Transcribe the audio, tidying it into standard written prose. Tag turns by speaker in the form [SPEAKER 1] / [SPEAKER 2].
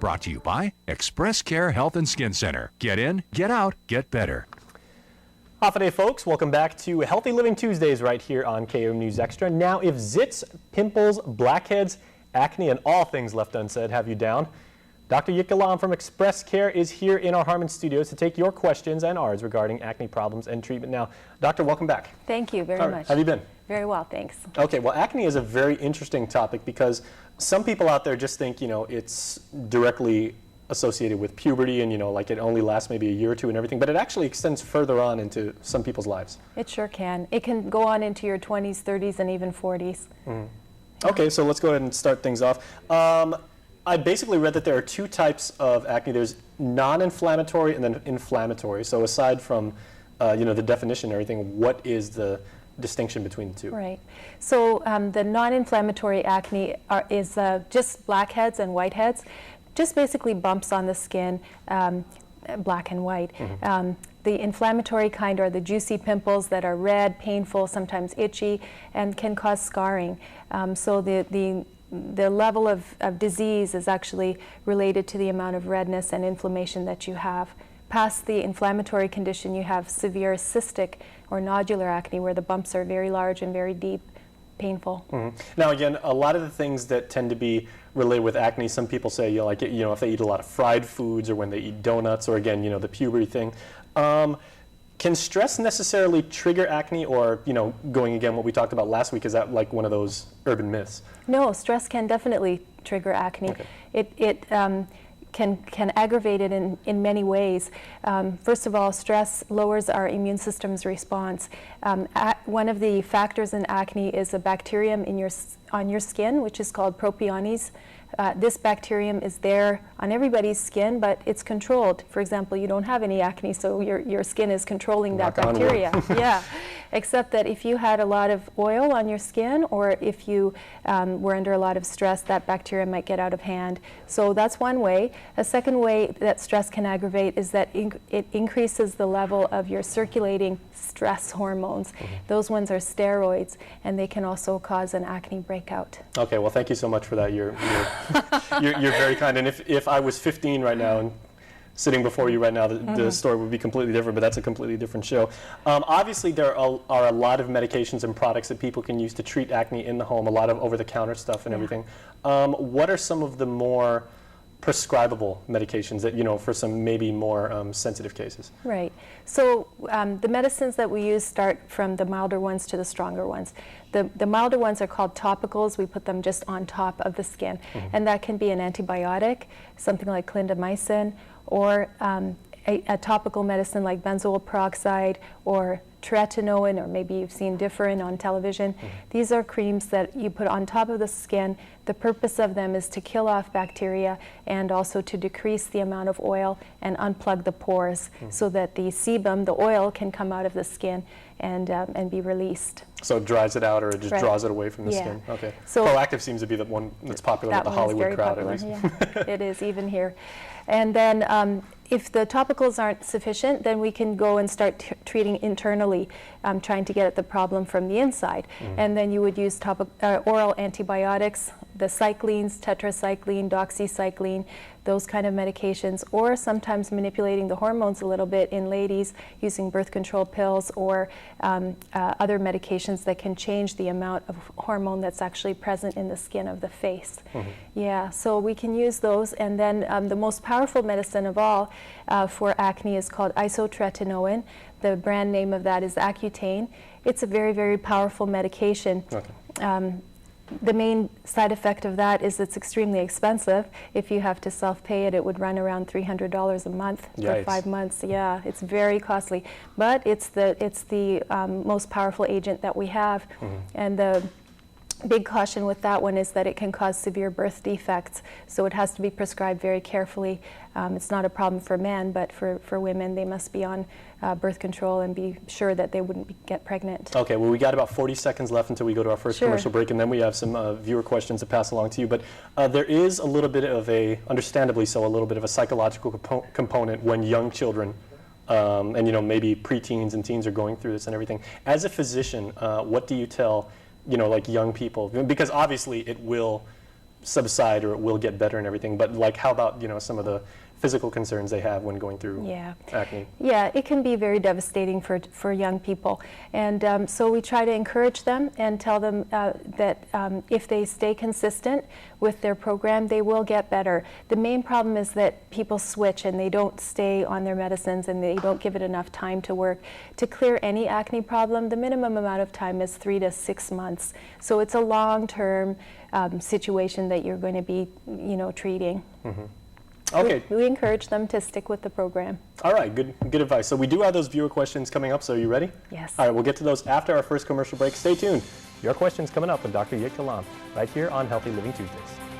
[SPEAKER 1] Brought to you by Express Care Health and Skin Center. Get in, get out, get better.
[SPEAKER 2] Half a day, folks. Welcome back to Healthy Living Tuesdays right here on KO News Extra. Now, if zits, pimples, blackheads, acne, and all things left unsaid have you down, Dr. Jitka Lom from Express Care is here in our Harmon studios to take your questions and ours regarding acne problems and treatment. Now, doctor, welcome back.
[SPEAKER 3] Thank you very much.
[SPEAKER 2] How have you been?
[SPEAKER 3] Very well, thanks.
[SPEAKER 2] Okay, well, acne is a very interesting topic because some people out there just think, it's directly associated with puberty and, like it only lasts maybe a year or two and everything, but it actually extends further on into some people's lives.
[SPEAKER 3] It sure can. It can go on into your 20s, 30s, and even 40s.
[SPEAKER 2] Mm-hmm. Okay, so let's go ahead and start things off. I basically read that there are two types of acne. There's non-inflammatory and then inflammatory. So aside from, the definition and everything, what is the distinction between the two?
[SPEAKER 3] Right. So the non-inflammatory acne is just blackheads and whiteheads, just basically bumps on the skin, black and white. Mm-hmm. The inflammatory kind are the juicy pimples that are red, painful, sometimes itchy, and can cause scarring. So the level of disease is actually related to the amount of redness and inflammation that you have. Past the inflammatory condition, you have severe cystic or nodular acne where the bumps are very large and very deep, painful. Mm-hmm.
[SPEAKER 2] Now again, a lot of the things that tend to be related with acne, some people say, if they eat a lot of fried foods or when they eat donuts or again, the puberty thing. Can stress necessarily trigger acne or, going again what we talked about last week, is that like one of those urban myths?
[SPEAKER 3] No, stress can definitely trigger acne. Okay. It can aggravate it in many ways. First of all, stress lowers our immune system's response. One of the factors in acne is a bacterium on your skin, which is called propionines. This bacterium is there on everybody's skin, but it's controlled. For example, you don't have any acne, so your skin is controlling that bacteria. Yeah, except that if you had a lot of oil on your skin, or if you were under a lot of stress, that bacteria might get out of hand. So that's one way. A second way that stress can aggravate is that it increases the level of your circulating stress hormones. Mm-hmm. Those ones are steroids, and they can also cause an acne breakout.
[SPEAKER 2] Okay, well, thank you so much for that. You're very kind. And if I was 15 right now and sitting before you right now, the story would be completely different, but that's a completely different show. Obviously, there are a lot of medications and products that people can use to treat acne in the home, a lot of over-the-counter stuff and everything. What are some of the more prescribable medications that, for some maybe more sensitive cases?
[SPEAKER 3] Right. So the medicines that we use start from the milder ones to the stronger ones. The milder ones are called topicals. We put them just on top of the skin. Mm-hmm. And that can be an antibiotic, something like clindamycin, or a topical medicine like benzoyl peroxide or tretinoin, or maybe you've seen Differin on television. Mm-hmm. These are creams that you put on top of the skin. The purpose of them is to kill off bacteria and also to decrease the amount of oil and unplug the pores so that the sebum, the oil, can come out of the skin and be released.
[SPEAKER 2] So it dries it out, or it just draws it away from the skin? Okay. So Proactive seems to be the one that's popular with the Hollywood crowd, at least.
[SPEAKER 3] Yeah. It is, even here. And then if the topicals aren't sufficient, then we can go and start treating internally, trying to get at the problem from the inside. Mm-hmm. And then you would use oral antibiotics, the cyclines, tetracycline, doxycycline, those kind of medications, or sometimes manipulating the hormones a little bit in ladies using birth control pills or other medications that can change the amount of hormone that's actually present in the skin of the face. Mm-hmm. Yeah, so we can use those. And then the most powerful medicine of all for acne is called isotretinoin. The brand name of that is Accutane. It's a very, very powerful medication. Okay. The main side effect of that is it's extremely expensive. If you have to self-pay it, it would run around $300 a month for 5 months. Yeah, it's very costly, but it's the most powerful agent that we have. Mm-hmm. And the big caution with that one is that it can cause severe birth defects, so it has to be prescribed very carefully. It's not a problem for men, but for women, they must be on birth control and be sure that they wouldn't get pregnant. Okay, well, we got about 40 seconds left until we go to our first commercial break, and then we have some viewer questions to pass along to you. But there is a little bit of understandably so, a little bit of a psychological component when young children and maybe preteens and teens are going through this and everything. As a physician, what do you tell like young people? Because obviously it will
[SPEAKER 2] subside or it will get better and everything, but like how about, some of the physical concerns they have when going through acne?
[SPEAKER 3] Yeah, it can be very devastating for young people. And so we try to encourage them and tell them that if they stay consistent with their program, they will get better. The main problem is that people switch and they don't stay on their medicines and they don't give it enough time to work. To clear any acne problem, the minimum amount of time is 3 to 6 months. So it's a long-term situation that you're going to be, treating.
[SPEAKER 2] Mm-hmm. Okay.
[SPEAKER 3] We encourage them to stick with the program.
[SPEAKER 2] All right, good advice. So we do have those viewer questions coming up, so are you ready?
[SPEAKER 3] Yes.
[SPEAKER 2] All right, we'll get to those after our first commercial break. Stay tuned. Your questions coming up with Dr. Jitka Lom right here on Healthy Living Tuesdays.